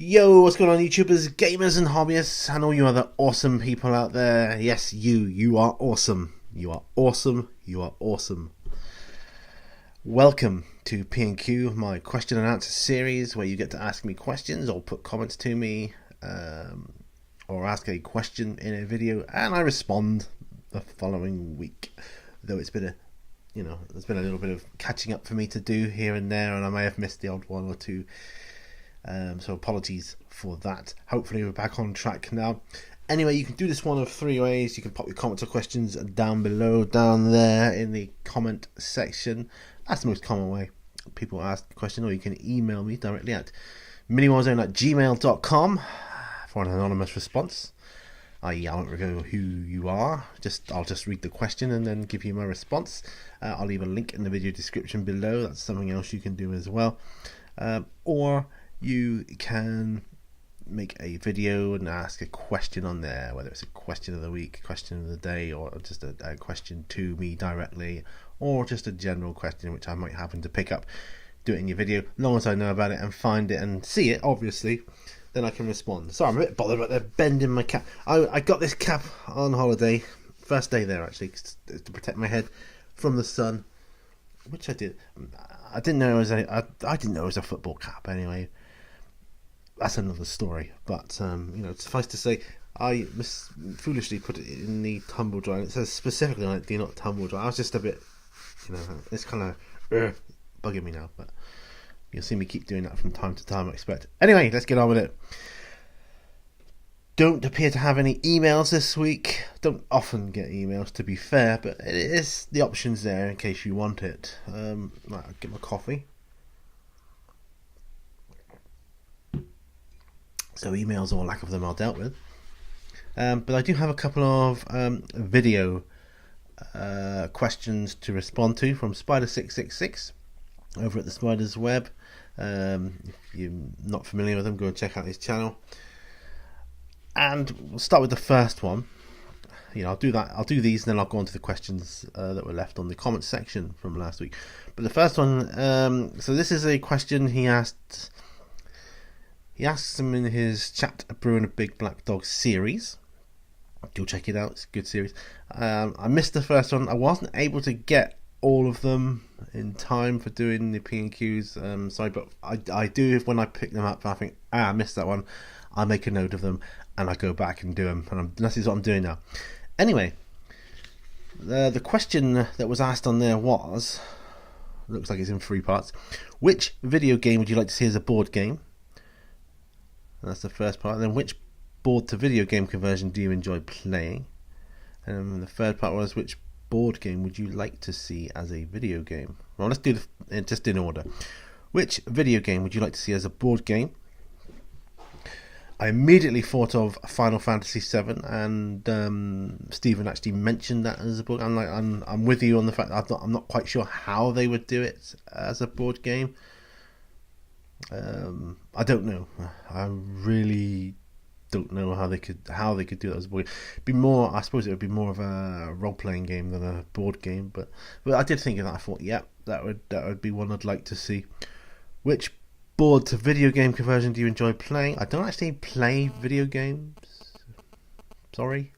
Yo, what's going on, YouTubers, gamers and hobbyists, and all you other awesome people out there. Yes, you are awesome. You are awesome. You are awesome. Welcome to P&Q, my question and answer series, where you get to ask me questions or put comments to me, or ask a question in a video, and I respond the following week. Though it's been there's been a little bit of catching up for me to do here and there, and I may have missed the odd one or two. So apologies for that. Hopefully we're back on track now. Anyway, you can do this one of three ways. You can pop your comments or questions down below, down there in the comment section. That's the most common way people ask a question, or you can email me directly at miniwarzone@gmail.com for an anonymous response. I won't reveal who you are. I'll just read the question and then give you my response. I'll leave a link in the video description below. That's something else you can do as well. Or you can make a video and ask a question on there, whether it's a question of the week, question of the day, or just a question to me directly, or just a general question which I might happen to pick up, do it in your video. As long as I know about it and find it and see it, obviously, then I can respond. Sorry, I'm a bit bothered about the bend in my cap. I got this cap on holiday, first day there actually, to protect my head from the sun, which I did. I didn't know it was I didn't know it was a football cap anyway. That's another story, but suffice to say, I foolishly put it in the tumble dryer. It says specifically on it, do not tumble dry. I was just a bit, it's kind of bugging me now, but you'll see me keep doing that from time to time, I expect. Anyway, let's get on with it. Don't appear to have any emails this week. Don't often get emails, to be fair, but it is the options there in case you want it. Right, I'll get my coffee. So emails, or lack of them, are dealt with. But I do have a couple of video questions to respond to from Spider666 over at the Spider's Web. If you're not familiar with him, go and check out his channel. And we'll start with the first one. I'll do that. I'll do these, and then I'll go on to the questions that were left on the comments section from last week. But the first one, so this is a question he asked. He asks them in his chat, Brewing a Big Black Dog series. Go check it out, it's a good series. I missed the first one. I wasn't able to get all of them in time for doing the P&Qs. Sorry, but I do, when I pick them up, I think, I missed that one. I make a note of them and I go back and do them. And this is what I'm doing now. Anyway, the question that was asked on there was, looks like it's in three parts. Which video game would you like to see as a board game? That's the first part. And then, which board to video game conversion do you enjoy playing? And the third part was, which board game would you like to see as a video game? Well, let's do it just in order. Which video game would you like to see as a board game? I immediately thought of Final Fantasy VII, and Stephen actually mentioned that as a board. I'm with you on the fact that I'm not quite sure how they would do it as a board game. I don't know. I really don't know how they could do that as a board game. I suppose it would be more of a role playing game than a board game. But I did think of that. I thought, yeah, that would be one I'd like to see. Which board to video game conversion do you enjoy playing? I don't actually play video games. Sorry.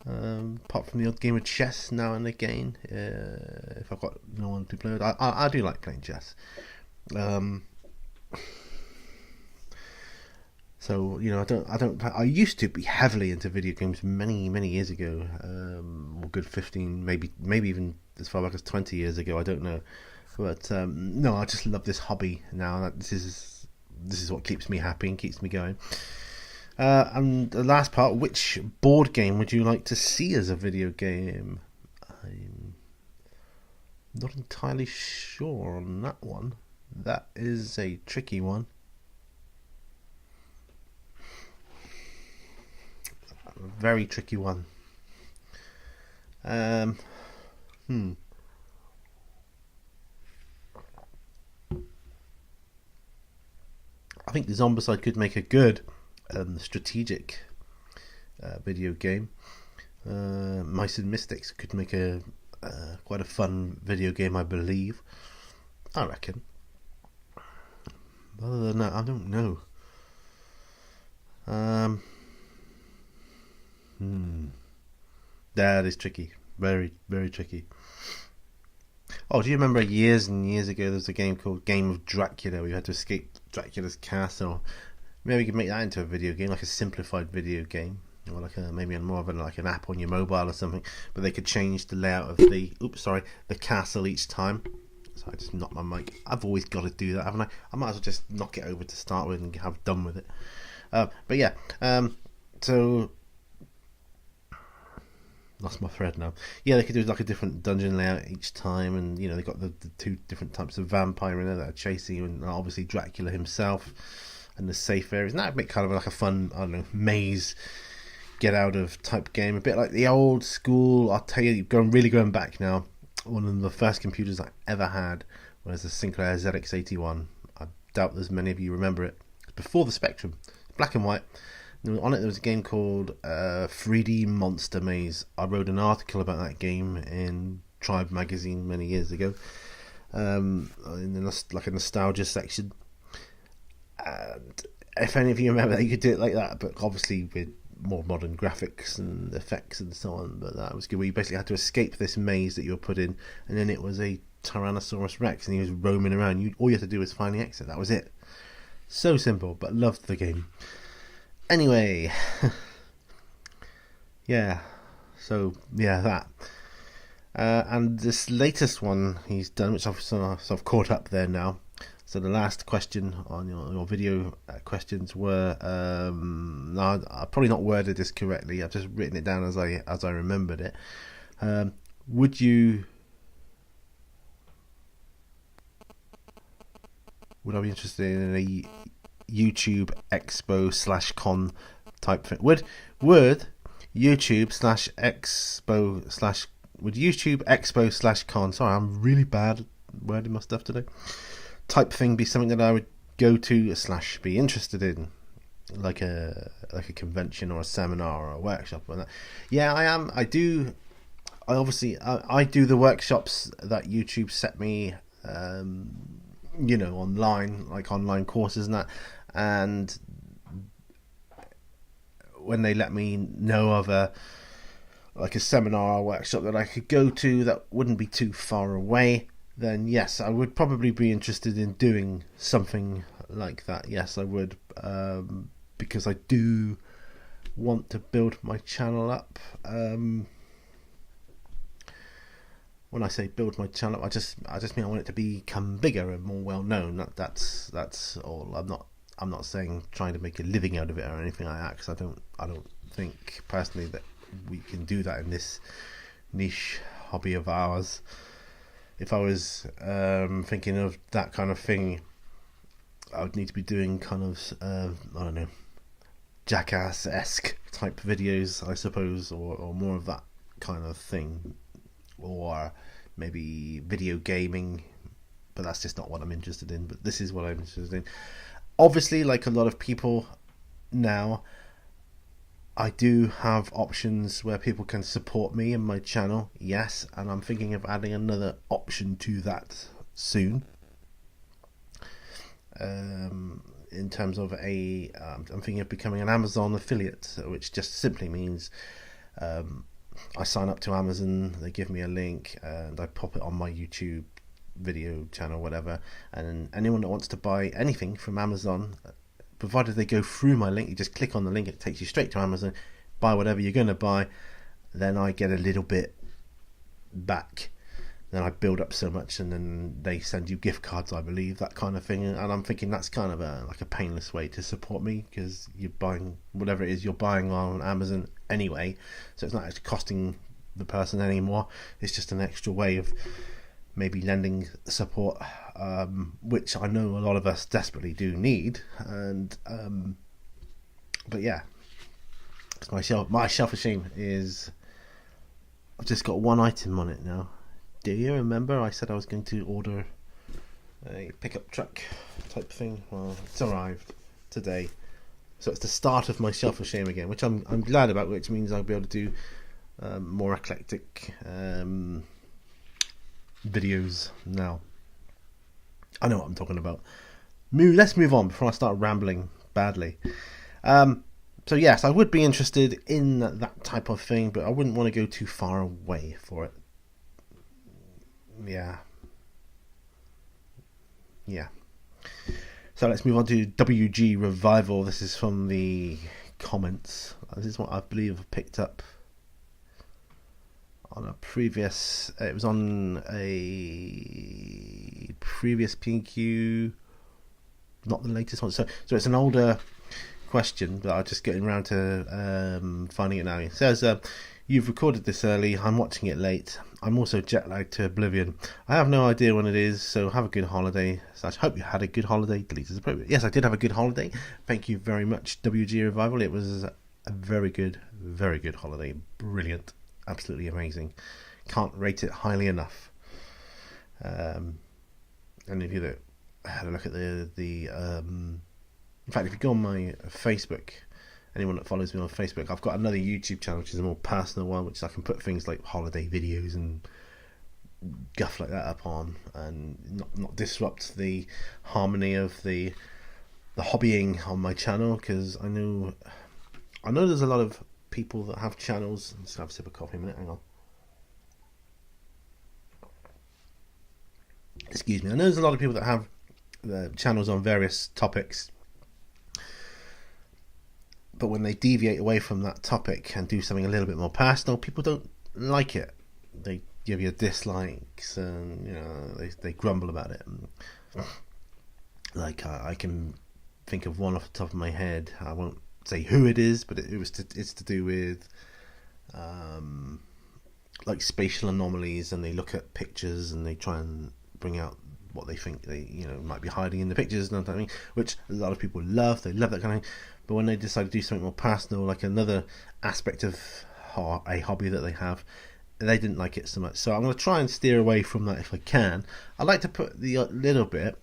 Apart from the odd game of chess now and again, if I've got no one to play with, I do like playing chess. So I used to be heavily into video games many years ago, a good 15, maybe even as far back as 20 years ago. I don't know, but no, I just love this hobby now. This is what keeps me happy and keeps me going. And the last part, which board game would you like to see as a video game? I'm not entirely sure on that one. That is a tricky one. A very tricky one. I think the Zombicide could make a good strategic video game. Mice and Mystics could make a quite a fun video game, I believe. I reckon. Other than that, I don't know. Um, that is tricky. Very, very tricky. Oh, do you remember years and years ago there was a game called Game of Dracula where you had to escape Dracula's castle? Maybe we could make that into a video game, like a simplified video game, or like maybe more of like an app on your mobile or something. But they could change the layout of the castle each time. So I just knocked my mic. I've always got to do that, haven't I? I might as well just knock it over to start with and have done with it. But yeah, so lost my thread now. Yeah, they could do like a different dungeon layout each time, and they got the two different types of vampire in there that are chasing you, and obviously Dracula himself, and the safe areas. And that would make kind of like a fun, I don't know, maze get out of type game, a bit like the old school. I'll tell you, going back now. One of the first computers I ever had was a Sinclair ZX81. I doubt there's many of you remember it. Before the Spectrum, black and white. On it there was a game called 3D Monster Maze. I wrote an article about that game in Tribe magazine many years ago, in like a nostalgia section. And if any of you remember that, you could do it like that, but obviously with more modern graphics and effects and so on. But that was good. We basically had to escape this maze that you were put in, and then it was a Tyrannosaurus Rex, and he was roaming around. All you had to do was find the exit. That was it. So simple, but loved the game. Anyway, yeah, so yeah, that. And this latest one he's done, which I've sort of caught up there now. So the last question on your video questions were, no, I've probably not worded this correctly. I've just written it down as I remembered it. Would I be interested in a YouTube Expo Con type thing? Would YouTube Expo Con? Sorry, I'm really bad at wording my stuff today. Type thing be something that I would go to / be interested in, like a convention or a seminar or a workshop or that. Yeah, I am. I do. I do the workshops that YouTube set me. Online, like online courses and that. And when they let me know of a seminar or workshop that I could go to that wouldn't be too far away, then yes, I would probably be interested in doing something like that. Yes, I would, because I do want to build my channel up. When I say build my channel, I just mean I want it to become bigger and more well known. That's all. I'm not saying trying to make a living out of it or anything like that, because I don't think personally that we can do that in this niche hobby of ours. If I was thinking of that kind of thing, I would need to be doing kind of I don't know, Jackass-esque type videos, I suppose, or more of that kind of thing, or maybe video gaming, but that's just not what I'm interested in. But this is what I'm interested in. Obviously, like a lot of people now, I do have options where people can support me and my channel, yes, and I'm thinking of adding another option to that soon. In terms of I'm thinking of becoming an Amazon affiliate, which just simply means I sign up to Amazon, they give me a link, and I pop it on my YouTube video channel, whatever, and anyone that wants to buy anything from Amazon, provided they go through my link, you just click on the link, it takes you straight to Amazon, buy whatever you're going to buy, then I get a little bit back. Then I build up so much, and then they send you gift cards, I believe, that kind of thing. And I'm thinking that's kind of like a painless way to support me, because you're buying whatever it is you're buying on Amazon anyway, so it's not actually costing the person anymore. It's just an extra way of maybe lending support, which I know a lot of us desperately do need. And but yeah, my shelf of shame is I've just got one item on it now. Do you remember I said I was going to order a pickup truck type thing? Well, it's arrived today, so it's the start of my shelf of shame again, which I'm glad about, which means I'll be able to do more eclectic videos now. I know what I'm talking about. Let's move on before I start rambling badly. So yes, I would be interested in that type of thing, but I wouldn't want to go too far away for it. Yeah. So let's move on to WG Revival. This is from the comments. This is what I believe I picked up on a previous. It was on a previous PQ, not the latest one. So it's an older question, but I'm just getting around to finding it now. It says, "You've recorded this early. I'm watching it late. I'm also jet lagged to oblivion. I have no idea when it is, so have a good holiday. / hope you had a good holiday. Delete as appropriate." Yes, I did have a good holiday. Thank you very much, WG Revival. It was a very good holiday. Brilliant. Absolutely amazing. Can't rate it highly enough. And if you had a look at in fact, if you go on my Facebook, anyone that follows me on Facebook, I've got another YouTube channel which is a more personal one, which I can put things like holiday videos and guff like that up on, and not disrupt the harmony of the hobbying on my channel, because I know there's a lot of people that have channels. Let's have a sip of coffee a minute. Hang on. Excuse me. I know there's a lot of people that have channels on various topics, but when they deviate away from that topic and do something a little bit more personal, people don't like it. They give you dislikes, and they grumble about it. Like I can think of one off the top of my head. I won't say who it is, but it's to do with like spatial anomalies, and they look at pictures and they try and bring out what they think they might be hiding in the pictures, and I which a lot of people love. They love that kind of thing. But when they decide to do something more personal, like another aspect of a hobby that they have, they didn't like it so much. So I'm going to try and steer away from that if I can. I like to put the little bit,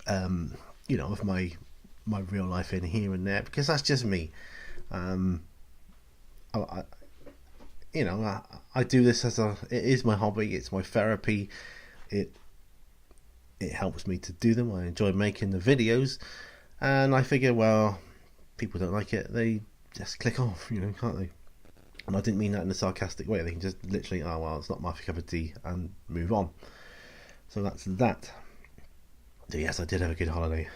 of my real life in here and there, because that's just me. I do this it is my hobby. It's my therapy. It helps me to do them. I enjoy making the videos, and I figure, well, people don't like it, they just click off, can't they? And I didn't mean that in a sarcastic way. They can just literally, oh well, it's not my cup of tea, and move on. So that's that. So yes, I did have a good holiday.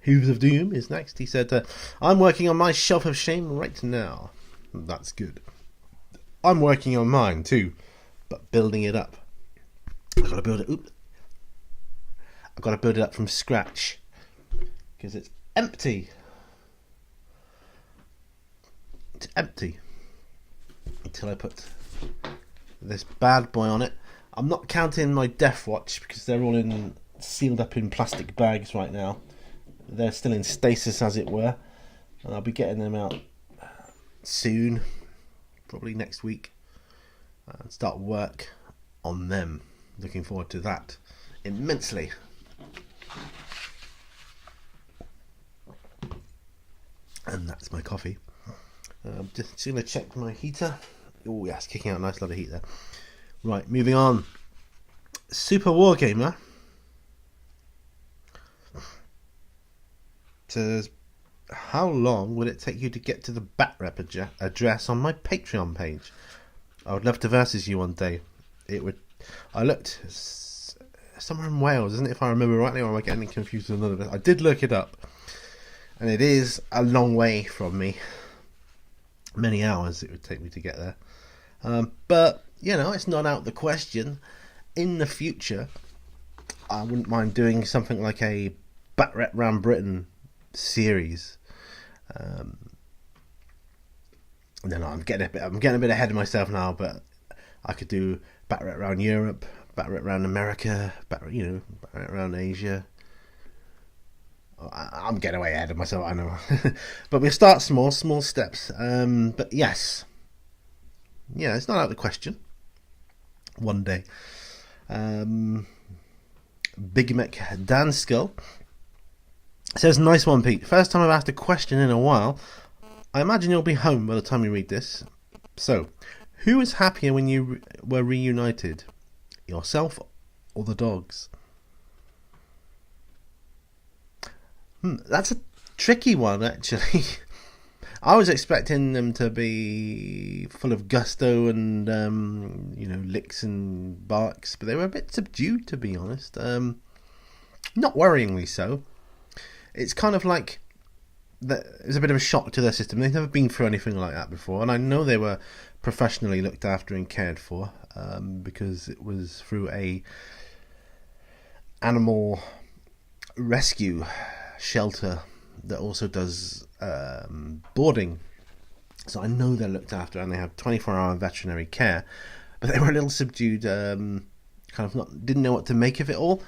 Hooves of Doom is next. He said, "I'm working on my shelf of shame right now." That's good. I'm working on mine too, but building it up. I've got to build it up from scratch, because it's empty. It's empty until I put this bad boy on it. I'm not counting my Death Watch, because they're all sealed up in plastic bags right now. They're still in stasis, as it were, and I'll be getting them out soon, probably next week, and start work on them. Looking forward to that immensely. And that's my coffee. I'm just going to check my heater. Oh yes, kicking out a nice lot of heat there. Right, moving on. Super Wargamer says, "How long would it take you to get to the Batrep address on my Patreon page? I would love to versus you one day. It would. I looked somewhere in Wales, isn't it? If I remember rightly, or am I getting confused with another? I did look it up, and it is a long way from me. Many hours it would take me to get there. But it's not out the question. In the future, I wouldn't mind doing something like a Batrep Round Britain series. No, I'm getting a bit ahead of myself now, but I could do Batrep Round Europe, Batrep Round America, Batrep Round Asia. I'm getting way ahead of myself, I know. But we'll start small steps. But yes, it's not out of the question. One day. Big Mac Dan Skull says, "Nice one, Pete. First time I've asked a question in a while. I imagine you'll be home by the time you read this. So, who was happier when you were reunited? Yourself or the dogs?" That's a tricky one, actually. I was expecting them to be full of gusto and licks and barks, but they were a bit subdued, to be honest. Not worryingly so. It's kind of like it's a bit of a shock to their system. They've never been through anything like that before, and I know they were professionally looked after and cared for, because it was through a animal rescue shelter that also does boarding. So I know they're looked after and they have 24-hour veterinary care, but they were a little subdued, kind of didn't know what to make of it all.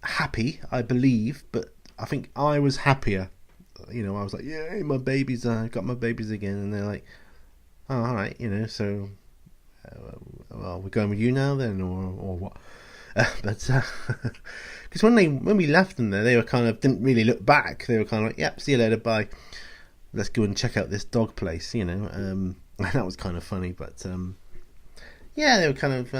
Happy, I believe, but I think I was happier. I was like, yay, my babies, I got my babies again, and they're like, oh, all right, so well, we're going with you now then, or what? But because when we left them there, they were kind of didn't really look back. They were kind of like, yep, see you later, bye. Let's go and check out this dog place, and that was kind of funny. But yeah, they were kind of.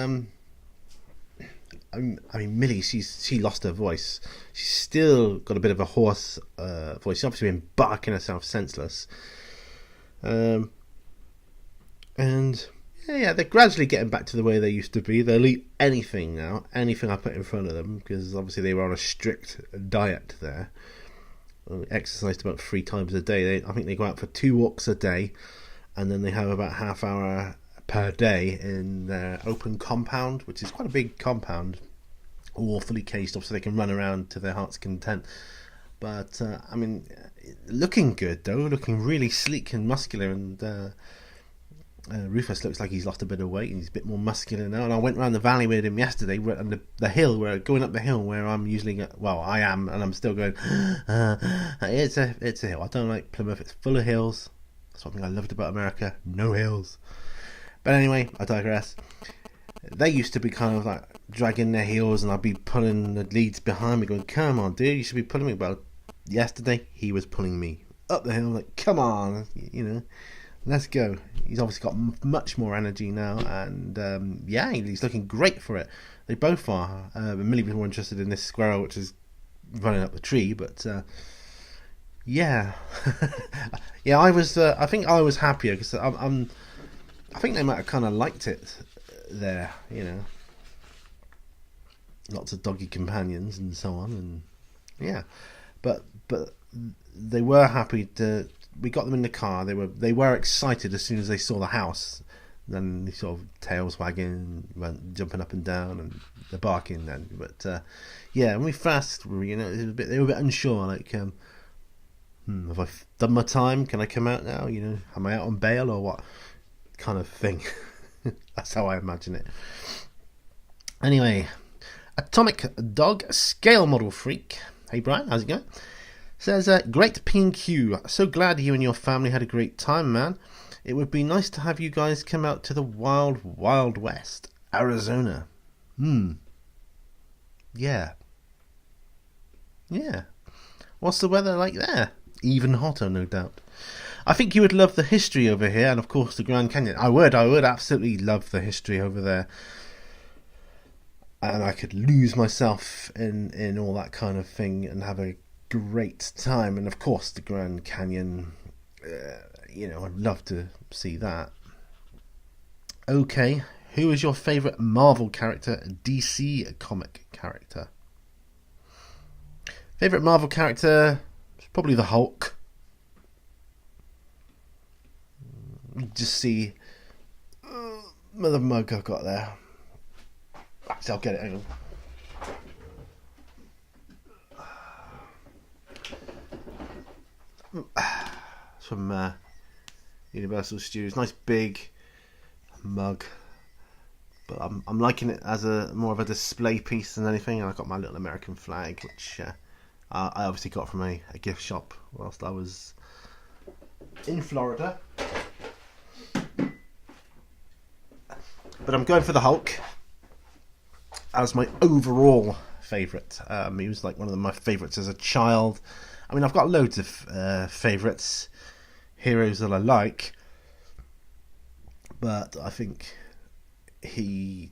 I mean, Millie, she lost her voice. She's still got a bit of a hoarse voice. She's obviously been barking herself senseless. And yeah, they're gradually getting back to the way they used to be. They'll eat anything now, anything I put in front of them, because obviously they were on a strict diet there. Exercised about 3 times a day. I think they go out for 2 walks a day, and then they have about half hour per day in their open compound, which is quite a big compound, all fully caged off, so they can run around to their heart's content. But I mean, looking good though, looking really sleek and muscular, and Rufus looks like he's lost a bit of weight and he's a bit more muscular now. And I went around the valley with him yesterday, and the hill, we're going up the hill where I'm usually, I am, and I'm still going, it's a hill. I don't like Plymouth, it's full of hills. That's one thing I loved about America, no hills. But anyway, I digress. They used to be kind of like dragging their heels, and I'd be pulling the leads behind me going, come on dude, you should be pulling me. But yesterday he was pulling me up the hill, like, come on, let's go. He's obviously got much more energy now, and yeah, he's looking great for it. They both are. Millie was more interested in this squirrel, which is running up the tree, but yeah. Yeah, I was. I think I was happier because I think they might have kind of liked it there, lots of doggy companions and so on, and yeah, but they were happy to. We got them in the car. They were excited as soon as they saw the house. Then they sort of tails wagging, jumping up and down, and they're barking. Then, but yeah, when we first, they were a bit unsure. Like, have I done my time? Can I come out now? Am I out on bail or what? Kind of thing. That's how I imagine it. Anyway, Atomic Dog Scale Model Freak. Hey Brian, how's it going? Says, great P&Q. So glad you and your family had a great time, man. It would be nice to have you guys come out to the wild, wild west, Arizona. Yeah. Yeah. What's the weather like there? Even hotter, no doubt. I think you would love the history over here, and of course the Grand Canyon. I would absolutely love the history over there. And I could lose myself in all that kind of thing and have a great time. And of course the Grand Canyon, I'd love to see that. Okay, who is your favourite Marvel character, DC comic character? Favourite Marvel character is probably the Hulk. Just see the mug I've got there. Actually, I'll get it. Hang on. It's from Universal Studios. Nice big mug, but I'm liking it as a more of a display piece than anything. And I've got my little American flag, which I obviously got from a gift shop whilst I was in Florida. But I'm going for the Hulk as my overall favourite. He was like one of my favourites as a child. I mean, I've got loads of favourites, heroes that I like, but I think he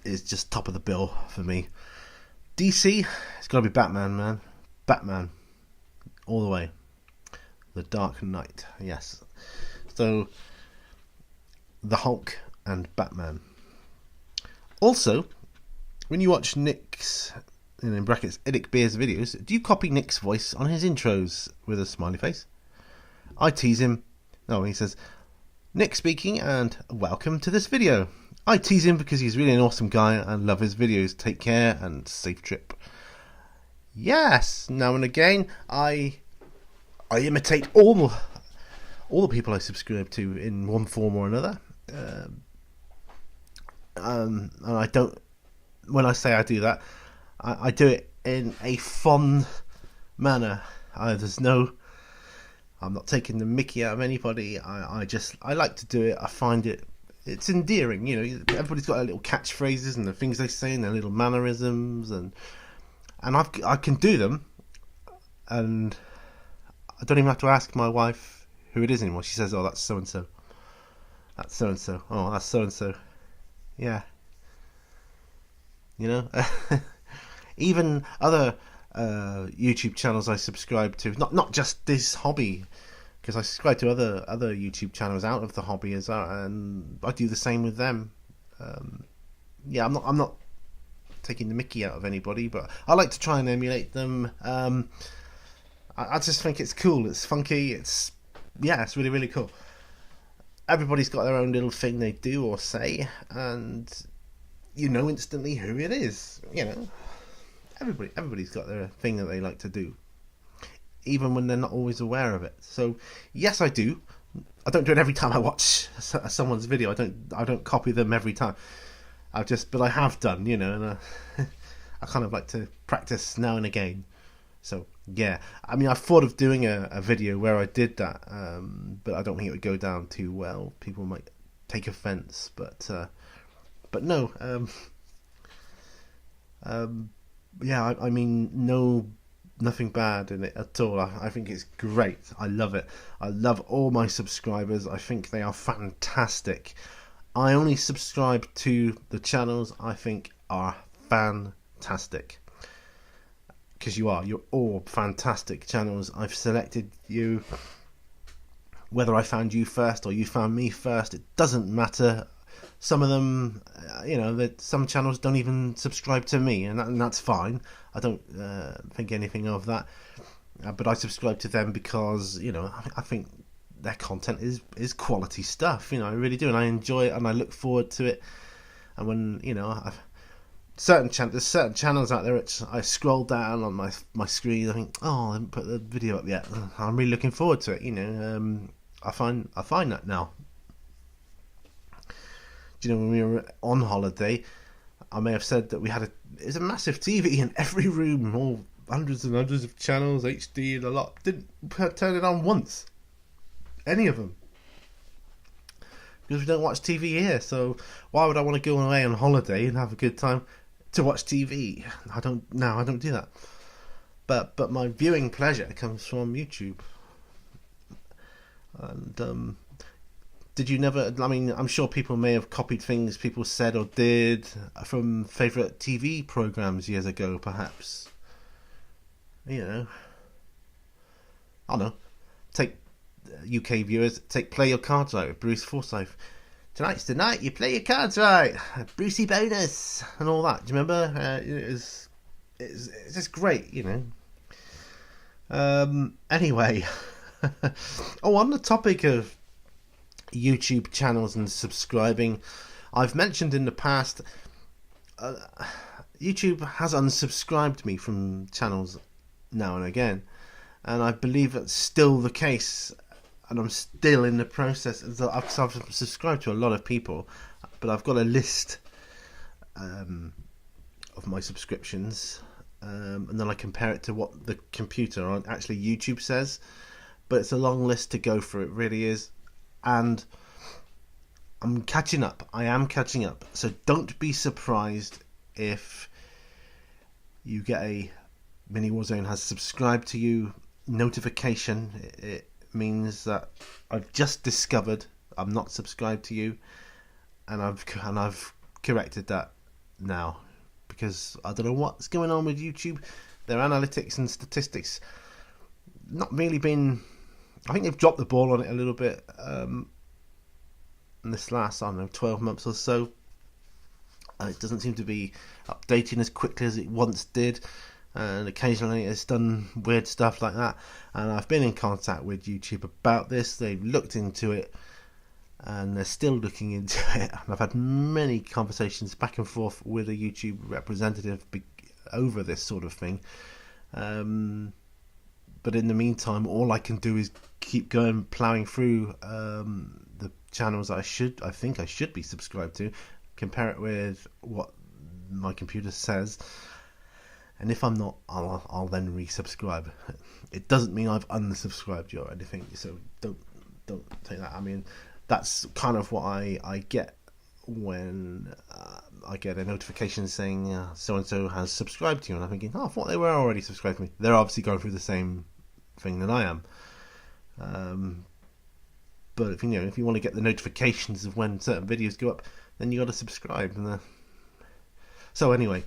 is just top of the bill for me. DC, it's got to be Batman, man. Batman, all the way. The Dark Knight. Yes. So, the Hulk and Batman. Also, when you watch Nick's, in brackets, Edic Beer's videos, do you copy Nick's voice on his intros with a smiley face? I tease him. No, he says, Nick speaking and welcome to this video. I tease him because he's really an awesome guy and love his videos. Take care and safe trip. Yes, now and again, I imitate all the people I subscribe to in one form or another. And I don't, when I say I do that, I do it in a fun manner. I'm not taking the mickey out of anybody. I like to do it. I find it's endearing. You know, everybody's got their little catchphrases and the things they say and their little mannerisms, and I can do them, and I don't even have to ask my wife who it is anymore. She says, "Oh, that's so and so. That's so and so. Oh, that's so and so." Yeah. You know, even other YouTube channels I subscribe to, not just this hobby, because I subscribe to other YouTube channels out of the hobby as well, and I do the same with them. Yeah, I'm not taking the mickey out of anybody, but I like to try and emulate them. I just think it's cool, it's funky, it's really, really cool. Everybody's got their own little thing they do or say, and you know instantly who it is. You know, everybody's got their thing that they like to do, even when they're not always aware of it. So yes, I do. I don't do it every time I watch someone's video. I don't copy them every time. But I have done, you know, and I kind of like to practice now and again. So yeah, I mean, I thought of doing a video where I did that, but I don't think it would go down too well. People might take offence, but no. Yeah, I mean, nothing bad in it at all. I think it's great. I love it. I love all my subscribers. I think they are fantastic. I only subscribe to the channels I think are fantastic. Because you're all fantastic channels. I've selected you. Whether I found you first or you found me first, it doesn't matter. Some of them, you know, that some channels don't even subscribe to me, and that's fine. I don't think anything of that. But I subscribe to them because, you know, I think their content is quality stuff. You know, I really do, and I enjoy it, and I look forward to it. And when, you know, there's certain channels out there which I scroll down on my screen, I think, oh, I haven't put the video up yet. I'm really looking forward to it. You know, I find that now. Do you know, when we were on holiday, I may have said that it's a massive TV in every room, all hundreds and hundreds of channels, HD and a lot. Didn't turn it on once, any of them, because we don't watch TV here. So why would I want to go away on holiday and have a good time to watch TV? I don't do that. But my viewing pleasure comes from YouTube. And did you never? I mean, I'm sure people may have copied things people said or did from favourite TV programmes years ago, perhaps. You know, I don't know. Take UK viewers, Play Your Cards Right with Bruce Forsyth. Tonight's the night you play your cards right. Brucey bonus and all that. Do you remember? It's just great, you know. Anyway, on the topic of YouTube channels and subscribing, I've mentioned in the past, YouTube has unsubscribed me from channels now and again, and I believe that's still the case, and I'm still in the process. I've subscribed to a lot of people, but I've got a list of my subscriptions, and then I compare it to what the computer on actually YouTube says, but it's a long list to go through, it really is. And I'm catching up. I am catching up. So don't be surprised if you get a Mini Warzone has subscribed to you notification. It means that I've just discovered I'm not subscribed to you, and I've corrected that now, because I don't know what's going on with YouTube. Their analytics and statistics not really been I think they've dropped the ball on it a little bit in this last, 12 months or so. It doesn't seem to be updating as quickly as it once did, and occasionally it's done weird stuff like that. And I've been in contact with YouTube about this. They've looked into it, and they're still looking into it. And I've had many conversations back and forth with a YouTube representative over this sort of thing. But in the meantime, all I can do is keep going, ploughing through the channels I think I should be subscribed to, compare it with what my computer says, and if I'm not, I'll then resubscribe. It doesn't mean I've unsubscribed you or anything, so don't take that. I mean, that's kind of what I get when I get a notification saying so and so has subscribed to you, and I'm thinking, I thought they were already subscribed to me. They're obviously going through the same thing that I am. But if you want to get the notifications of when certain videos go up, then you got to subscribe. So anyway,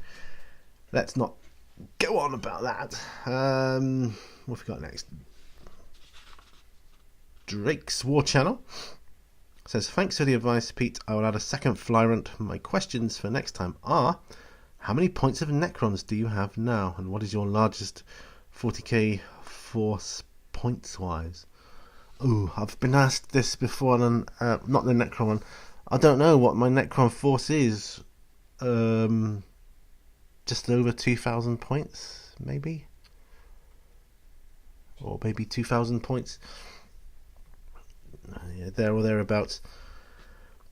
let's not go on about that. What have we got next? Drake's War Channel says, thanks for the advice, Pete. I will add a second Flyrant. My questions for next time are, how many points of Necrons do you have now? And what is your largest 40k force points wise? Oh, I've been asked this before, and not the Necron one. I don't know what my Necron force is. Just over 2,000 points, maybe? Or maybe 2,000 points. Yeah, there or thereabouts.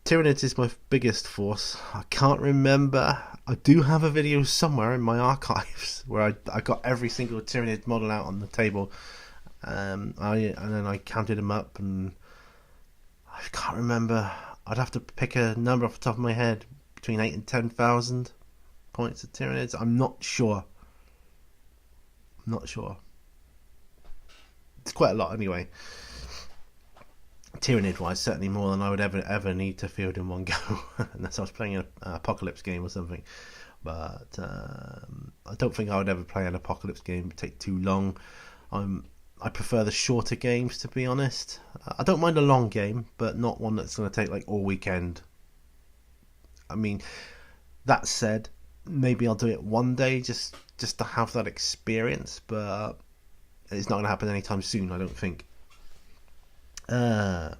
Tyranids is my biggest force. I can't remember. I do have a video somewhere in my archives where I got every single Tyranid model out on the table. And then I counted them up, and I can't remember. I'd have to pick a number off the top of my head, between 8,000 and 10,000 points of Tyranids. I'm not sure. It's quite a lot anyway. Tyranid wise, certainly more than I would ever need to field in one go, unless I was playing an apocalypse game or something. But I don't think I would ever play an apocalypse game. It would take too long. I prefer the shorter games, to be honest. I don't mind a long game, but not one that's going to take like all weekend. I mean, that said, maybe I'll do it one day just to have that experience, but it's not going to happen anytime soon, I don't think. Super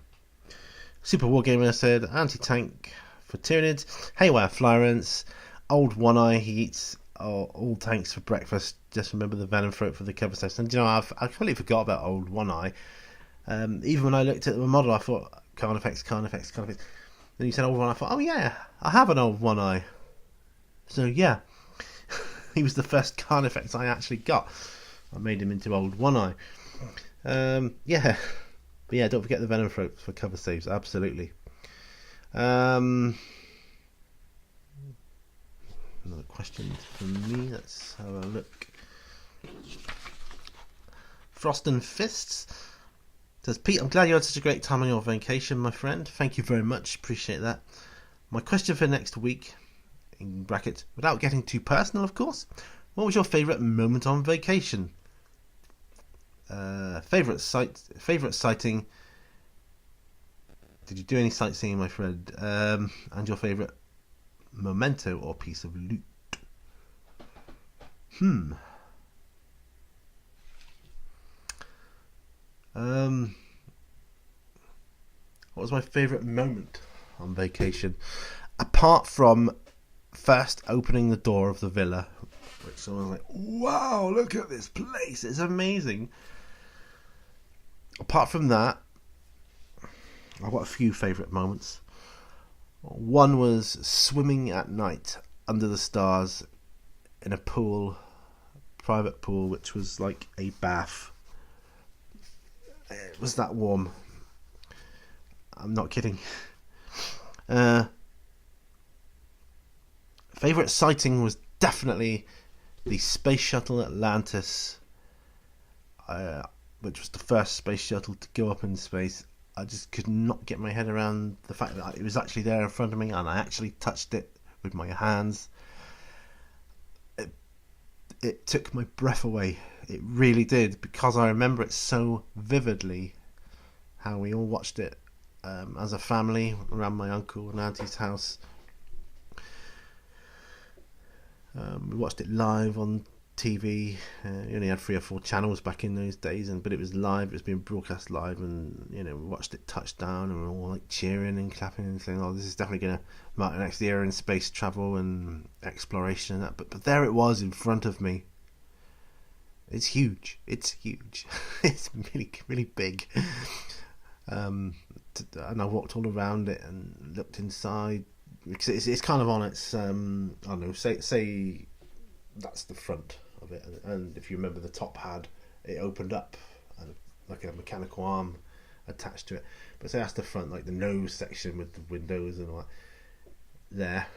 Wargamer said, anti-tank for Tyranids. Haywire Flyrants. Old One Eye, he eats all tanks for breakfast. Just remember the Venom Throat for the cover test. And I completely forgot about Old One Eye. Even when I looked at the model, I thought Carnifex. Then you said Old One Eye, I thought, oh yeah, I have an Old One Eye. So yeah, he was the first Carnifex I actually got. I made him into Old One Eye. Yeah. But yeah, don't forget the Venom Throat for cover saves, absolutely. Another question from me, let's have a look. Frost and Fists says, Pete, I'm glad you had such a great time on your vacation, my friend. Thank you very much, appreciate that. My question for next week, in brackets, without getting too personal, of course, what was your favourite moment on vacation? Favourite sighting. Did you do any sightseeing, my friend? And your favourite memento or piece of loot? What was my favourite moment on vacation? Apart from first opening the door of the villa, which I was like, wow, look at this place, it's amazing. Apart from that, I've got a few favourite moments. One was swimming at night under the stars in a pool, private pool, which was like a bath. It was that warm. I'm not kidding. Favourite sighting was definitely the Space Shuttle Atlantis, which was the first space shuttle to go up in space. I just could not get my head around the fact that it was actually there in front of me, and I actually touched it with my hands. It took my breath away. It really did, because I remember it so vividly. how we all watched it as a family around my uncle and auntie's house. We watched it live on TV. You only had 3 or 4 channels back in those days, but it was live. It was being broadcast live, and we watched it touch down, and we were all like cheering and clapping and saying, "Oh, this is definitely going to mark the next era in space travel and exploration and that." But there it was in front of me. It's huge. It's huge. It's really, really big. And I walked all around it and looked inside. It's kind of on its I don't know, say that's the front of it, and if you remember, the top had it opened up and like a mechanical arm attached to it, but say that's the front, like the nose section with the windows and all that. There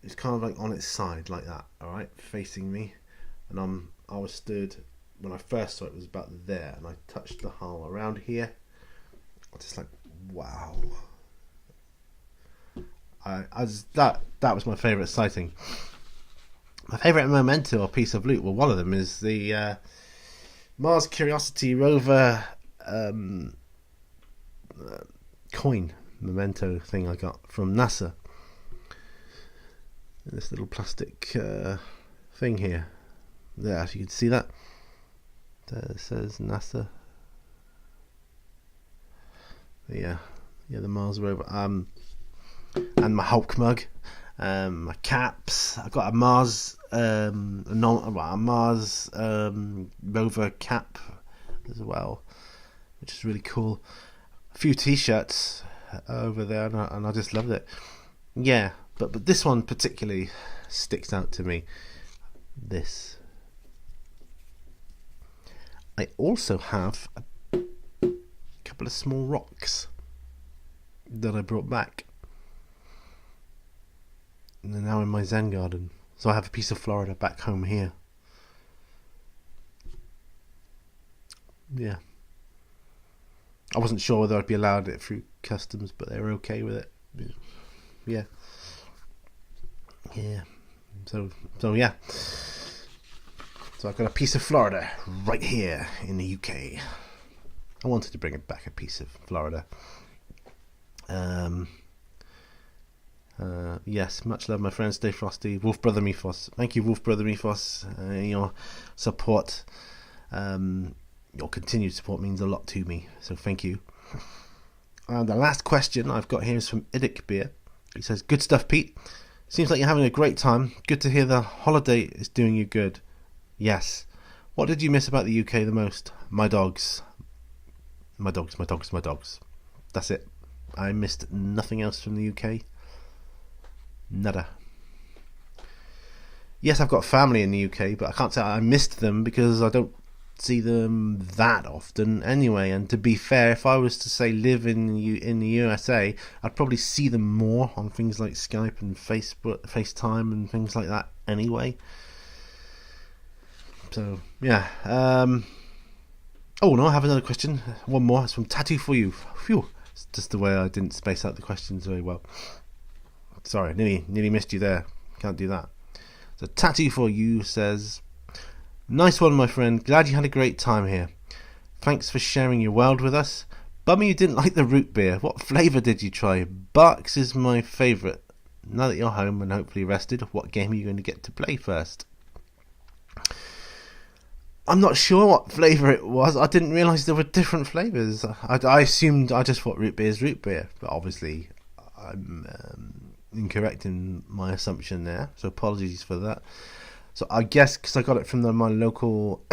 it's kind of like on its side like that, all right, facing me, and I was stood, when I first saw it, was about there, and I touched the hull around here. I was just like, wow. That was my favourite sighting. My favourite memento or piece of loot, well, one of them is the Mars Curiosity rover coin memento thing I got from NASA. This little plastic thing here. There, if you can see that. There it says NASA. Yeah, the Mars rover. And my Hulk mug, my caps. I've got a Mars rover cap as well, which is really cool. A few T-shirts over there, and I just loved it. Yeah, but this one particularly sticks out to me. This. I also have a couple of small rocks that I brought back. And they're now in my Zen garden. So I have a piece of Florida back home here. Yeah. I wasn't sure whether I'd be allowed it through customs, but they were okay with it. Yeah. Yeah. So yeah. So I've got a piece of Florida right here in the UK. I wanted to bring it back, a piece of Florida. Yes, much love, my friend. Stay frosty. Wolf Brother Mythos. Thank you, Wolf Brother Mythos. Your support, your continued support means a lot to me. So thank you. And the last question I've got here is from Idic Beer. He says, "Good stuff, Pete. Seems like you're having a great time. Good to hear the holiday is doing you good." Yes. What did you miss about the UK the most? My dogs. My dogs. That's it. I missed nothing else from the UK. Nada. Yes, I've got family in the UK, but I can't say I missed them because I don't see them that often anyway. And to be fair, if I was to say live in the USA, I'd probably see them more on things like Skype and FaceTime and things like that anyway. So yeah. Oh no, I have another question. One more. It's from Tattoo for You. Phew. It's just the way I didn't space out the questions very well. Sorry, nearly missed you there. Can't do that. So Tattoo for You says, "Nice one, my friend. Glad you had a great time here. Thanks for sharing your world with us. Bummer you didn't like the root beer. What flavour did you try? Barks is my favourite. Now that you're home and hopefully rested, what game are you going to get to play first?" I'm not sure what flavour it was. I didn't realise there were different flavours. I assumed, I just thought root beer is root beer. But obviously I'm incorrect in my assumption there. So apologies for that. So I guess because I got it from my local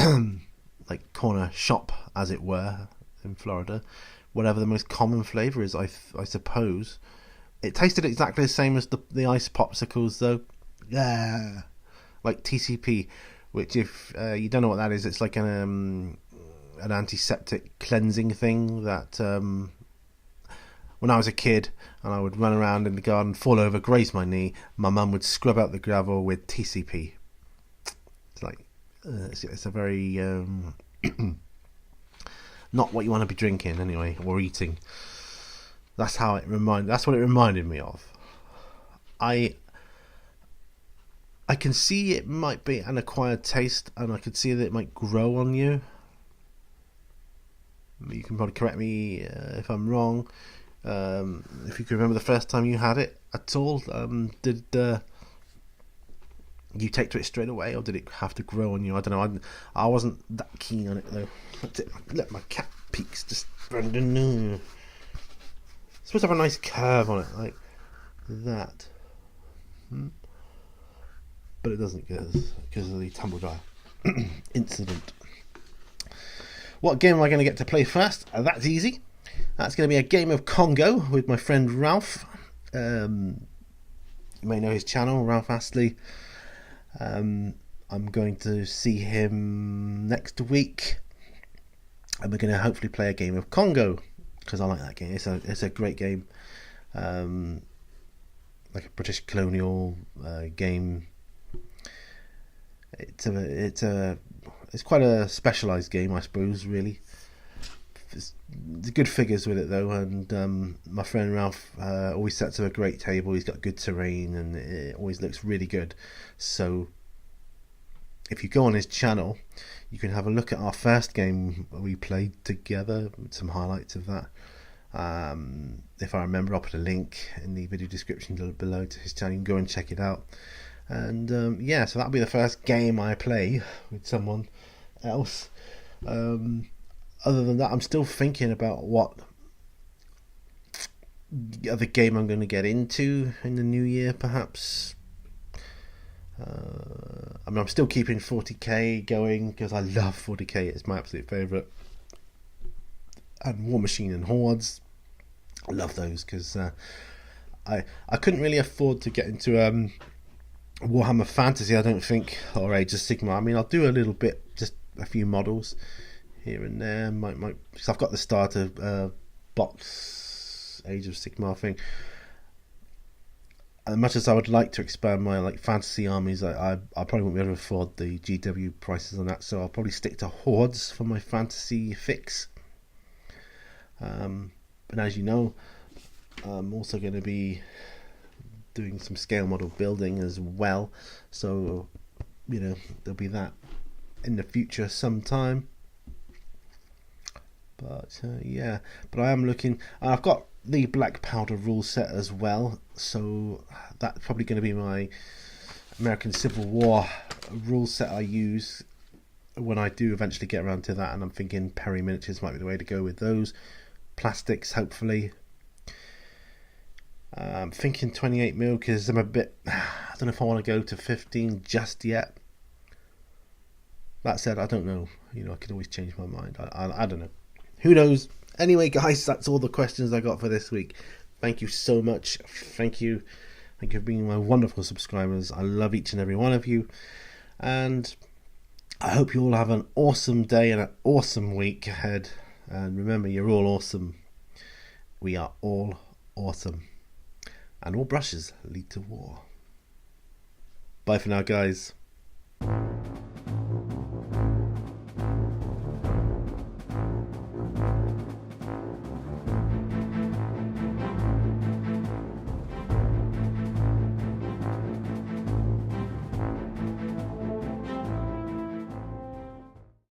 like corner shop, as it were, in Florida, whatever the most common flavour is, I suppose. It tasted exactly the same as the ice popsicles though. Yeah. Like TCP. Which, if you don't know what that is, it's like an antiseptic cleansing thing that when I was a kid and I would run around in the garden, fall over, graze my knee, my mum would scrub out the gravel with TCP. It's like it's a very not what you want to be drinking anyway, or eating. That's what it reminded me of. I can see it might be an acquired taste, and I could see that it might grow on you. You can probably correct me if I'm wrong. If you can remember the first time you had it at all, did you take to it straight away, or did it have to grow on you? I don't know. I wasn't that keen on it though. Let my cat peeks just. It's supposed to have a nice curve on it, like that. But it doesn't because of the tumble dryer incident. What game am I going to get to play first? That's easy. That's going to be a game of Congo with my friend Ralph. You may know his channel, Ralph Astley. I'm going to see him next week, and we're going to hopefully play a game of Congo because I like that game. It's a great game, like a British colonial game. It's quite a specialised game, I suppose. Really, there's good figures with it though, and my friend Ralph always sets up a great table. He's got good terrain, and it always looks really good. So, if you go on his channel, you can have a look at our first game we played together. Some highlights of that. If I remember, I'll put a link in the video description below to his channel. You can go and check it out. And so that'll be the first game I play with someone else. Other than that, I'm still thinking about what other game I'm going to get into in the new year, perhaps. I'm still keeping 40k going because I love 40k. It's my absolute favourite. And War Machine and Hordes, I love those because I couldn't really afford to get into Warhammer Fantasy, I don't think, or Age of Sigmar. I mean, I'll do a little bit, just a few models here and there. Because I've got the starter box Age of Sigmar thing. As much as I would like to expand my fantasy armies, I probably won't be able to afford the GW prices on that. So I'll probably stick to Hordes for my fantasy fix. But as you know, I'm also going to be doing some scale model building as well, so there'll be that in the future sometime. But but I am looking. I've got the Black Powder rule set as well, so that's probably going to be my American Civil War rule set I use when I do eventually get around to that. And I'm thinking Perry miniatures might be the way to go with those plastics, hopefully. I'm thinking 28mm because I'm a bit. I don't know if I want to go to 15 just yet. That said, I don't know. I could always change my mind. I don't know. Who knows? Anyway, guys, that's all the questions I got for this week. Thank you so much. Thank you for being my wonderful subscribers. I love each and every one of you. And I hope you all have an awesome day and an awesome week ahead. And remember, you're all awesome. We are all awesome. And all brushes lead to war. Bye for now, guys.